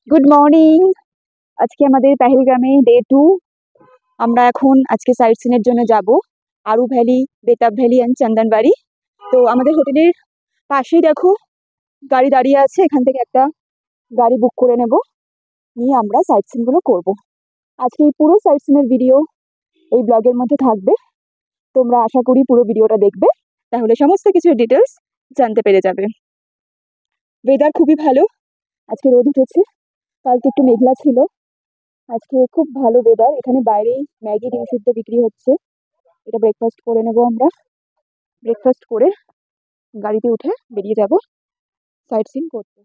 Good morning. আজকে আমাদের পেহেলগামে day 2। আমরা এখন আজকে সাইট সিনের জন্য যাব Aru valley, Betaab valley and Chandanwari. তো আমাদের হোটেলের পাশেই দেখো গাড়ি দাঁড়িয়ে আছে, এখান থেকে একটা গাড়ি বুক করে নেব, নিয়ে আমরা সাইট সিনগুলো করবো। আজকে এই পুরো সাইট সিনের ভিডিও এই ব্লগের মধ্যে থাকবে, তোমরা আশা করি পুরো ভিডিওটা দেখবে, তাহলে সমস্ত কিছু ডিটেলস জানতে পেরে যাবে। ওয়েদার খুবই ভালো, আজকে রোদ উঠেছে, কালকে একটু মেঘলা ছিল, আজকে খুব ভালো ওয়েদার। এখানে বাইরেই ম্যাগি ডিম সিদ্ধ বিক্রি হচ্ছে, এটা ব্রেকফাস্ট করে নেব আমরা। ব্রেকফাস্ট করে গাড়িতে উঠে বেরিয়ে যাব সাইট সিন করতে।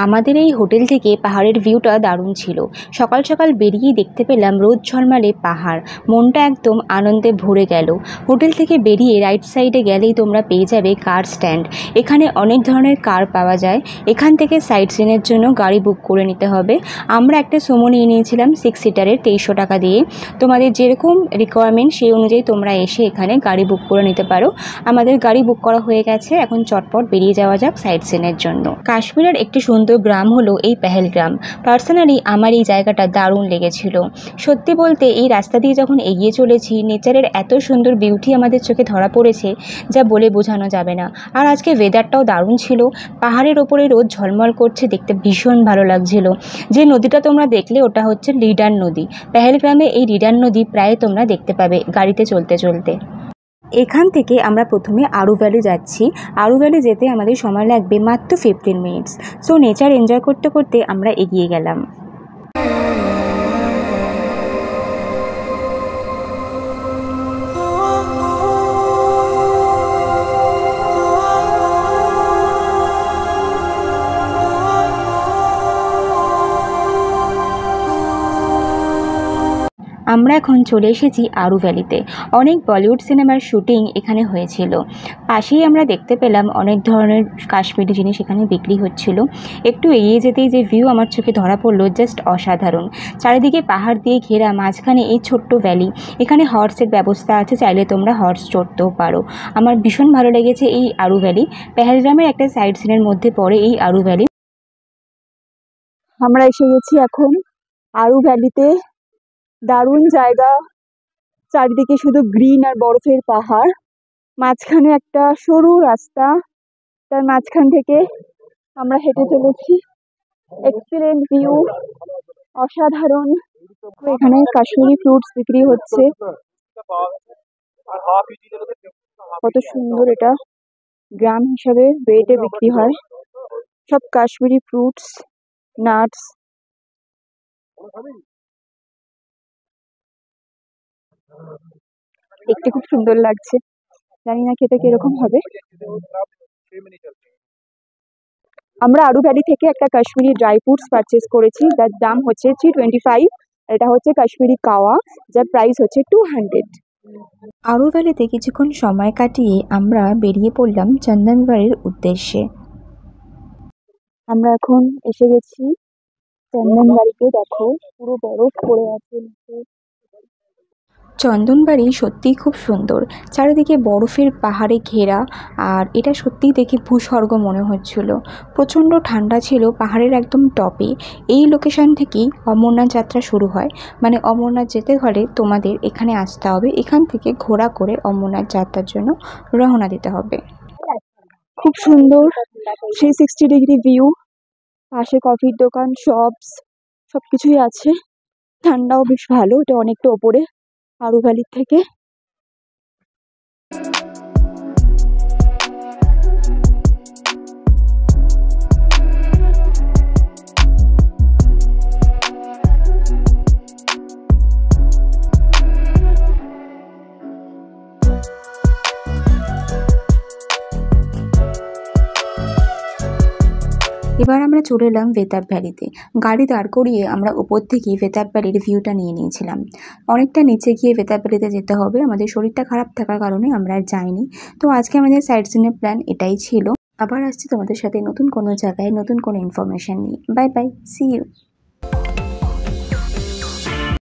আমাদের এই হোটেল থেকে পাহাড়ের ভিউটা দারুণ ছিল। সকাল সকাল বেরিয়েই দেখতে পেলাম রোদ ঝলমালে পাহাড়, মনটা একদম আনন্দে ভরে গেল। হোটেল থেকে বেরিয়ে রাইট সাইডে গেলেই তোমরা পেয়ে যাবে কার স্ট্যান্ড। এখানে অনেক ধরনের কার পাওয়া যায়। এখান থেকে সাইট সিনের জন্য গাড়ি বুক করে নিতে হবে। আমরা একটা সুমো নিয়ে নিয়েছিলাম 6 সিটারের 2300 টাকা দিয়ে। তোমাদের যেরকম রিকোয়ারমেন্ট সেই অনুযায়ী তোমরা এসে এখানে গাড়ি বুক করে নিতে পারো। আমাদের গাড়ি বুক করা হয়ে গেছে, এখন চটপট বেরিয়ে যাওয়া যাক সাইট সিনের জন্য। কাশ্মীরের একটি সুন্দর গ্রাম হলো এই পেহেলগ্রাম। পার্সোনালি আমার এই জায়গাটা দারুণ লেগেছিল। সত্যি বলতে এই রাস্তা দিয়ে যখন এগিয়ে চলেছি, নেচারের এত সুন্দর বিউটি আমাদের চোখে ধরা পড়েছে যা বলে বোঝানো যাবে না। আর আজকে ওয়েদারটাও দারুণ ছিল, পাহাড়ের ওপরে রোদ ঝলমল করছে, দেখতে ভীষণ ভালো লাগছিল। যে নদীটা তোমরা দেখলে ওটা হচ্ছে লিডার নদী। পেহেলগ্রামে এই লিডার নদী প্রায় তোমরা দেখতে পাবে গাড়িতে চলতে চলতে। এখান থেকে আমরা প্রথমে আরু ভ্যালি যাচ্ছি। আরু ভ্যালি যেতে আমাদের সময় লাগবে মাত্র 15 মিনিটস। সো নেচার এনজয় করতে করতে আমরা এগিয়ে গেলাম। আমরা এখন চলে এসেছি আরু ভ্যালিতে। অনেক বলিউড সিনেমার শুটিং এখানে হয়েছিল। পাশেই আমরা দেখতে পেলাম অনেক ধরনের কাশ্মীরি জিনিস এখানে বিক্রি হচ্ছিল। একটু এগিয়ে যেতেই যে ভিউ আমার চোখে ধরা পড়লো, জাস্ট অসাধারণ। চারিদিকে পাহাড় দিয়ে ঘেরা, মাঝখানে এই ছোট্ট ভ্যালি। এখানে হর্সের ব্যবস্থা আছে, চাইলে তোমরা হর্স চড়তেও পারো। আমার ভীষণ ভালো লেগেছে এই আরু ভ্যালি। পেহেলগ্রামের একটা সাইট সিনের মধ্যে পড়ে এই আরু ভ্যালি। আমরা এসে গেছি এখন আরু ভ্যালিতে। দারুণ জায়গা, চারিদিকে শুধু গ্রিন আর বরফের পাহাড়, মাঝখানে একটা সরু রাস্তা, তার মাঝখান থেকে আমরা হেঁটে চলেছি। এক্সিলেন্ট ভিউ, অসাধারণ। এখানে কাশ্মীরি ফ্রুটস বিক্রি হচ্ছে, কত সুন্দর। এটা গ্রাম হিসাবে ওয়েটে বিক্রি হয়, সব কাশ্মীরি ফ্রুটস, নাটস। দেখতে খুব সুন্দর লাগছে, জানি না খেতে কিরকম হবে। আমরা আরু ভ্যালি থেকে একটা কাশ্মীরি ড্রাই ফ্রুটস পারচেস করেছি, যার দাম হচ্ছে 325। এটা হচ্ছে কাশ্মীরি কাওয়া, যার প্রাইস হচ্ছে 200। আরু ভ্যালিতে কিছুক্ষণ সময় কাটিয়ে আমরা বেরিয়ে পড়লাম চন্দনবাড়ির উদ্দেশ্যে। আমরা এখন এসে গেছি চন্দনবাড়িতে। দেখো পুরো বরফ পড়ে আছে নিচে। চন্দনবাড়ি সত্যিই খুব সুন্দর, চারিদিকে বরফের পাহাড়ে ঘেরা, আর এটা সত্যিই দেখে ভূস্বর্গ মনে হচ্ছিল। প্রচণ্ড ঠান্ডা ছিল পাহাড়ের একদম টপে। এই লোকেশন থেকেই অমরনাথ যাত্রা শুরু হয়, মানে অমরনাথ যেতে হলে তোমাদের এখানে আসতে হবে, এখান থেকে ঘোড়া করে অমরনাথ যাত্রার জন্য রওনা দিতে হবে। খুব সুন্দর 360 ডিগ্রি ভিউ, পাশে কফির দোকান, শপস, সবকিছুই আছে। ঠান্ডাও বেশ ভালো, এটা অনেকটা ওপরে আরু ভ্যালির থেকে। এবার আমরা চলে এলাম বেতাব ভ্যালিতে। গাড়ি দাঁড় করিয়ে আমরা উপর থেকে বেতাব ভ্যালির ভিউটা নিয়ে নিয়েছিলাম। অনেকটা নিচে গিয়ে বেতাব ভ্যালিতে যেতে হবে, আমাদের শরীরটা খারাপ থাকার কারণে আমরা আর যাইনি। তো আজকে আমাদের সাইট সিনের প্ল্যান এটাই ছিল। আবার আসছি তোমাদের সাথে নতুন কোনো জায়গায় নতুন কোনো ইনফরমেশন নিয়ে। Bye bye, see you.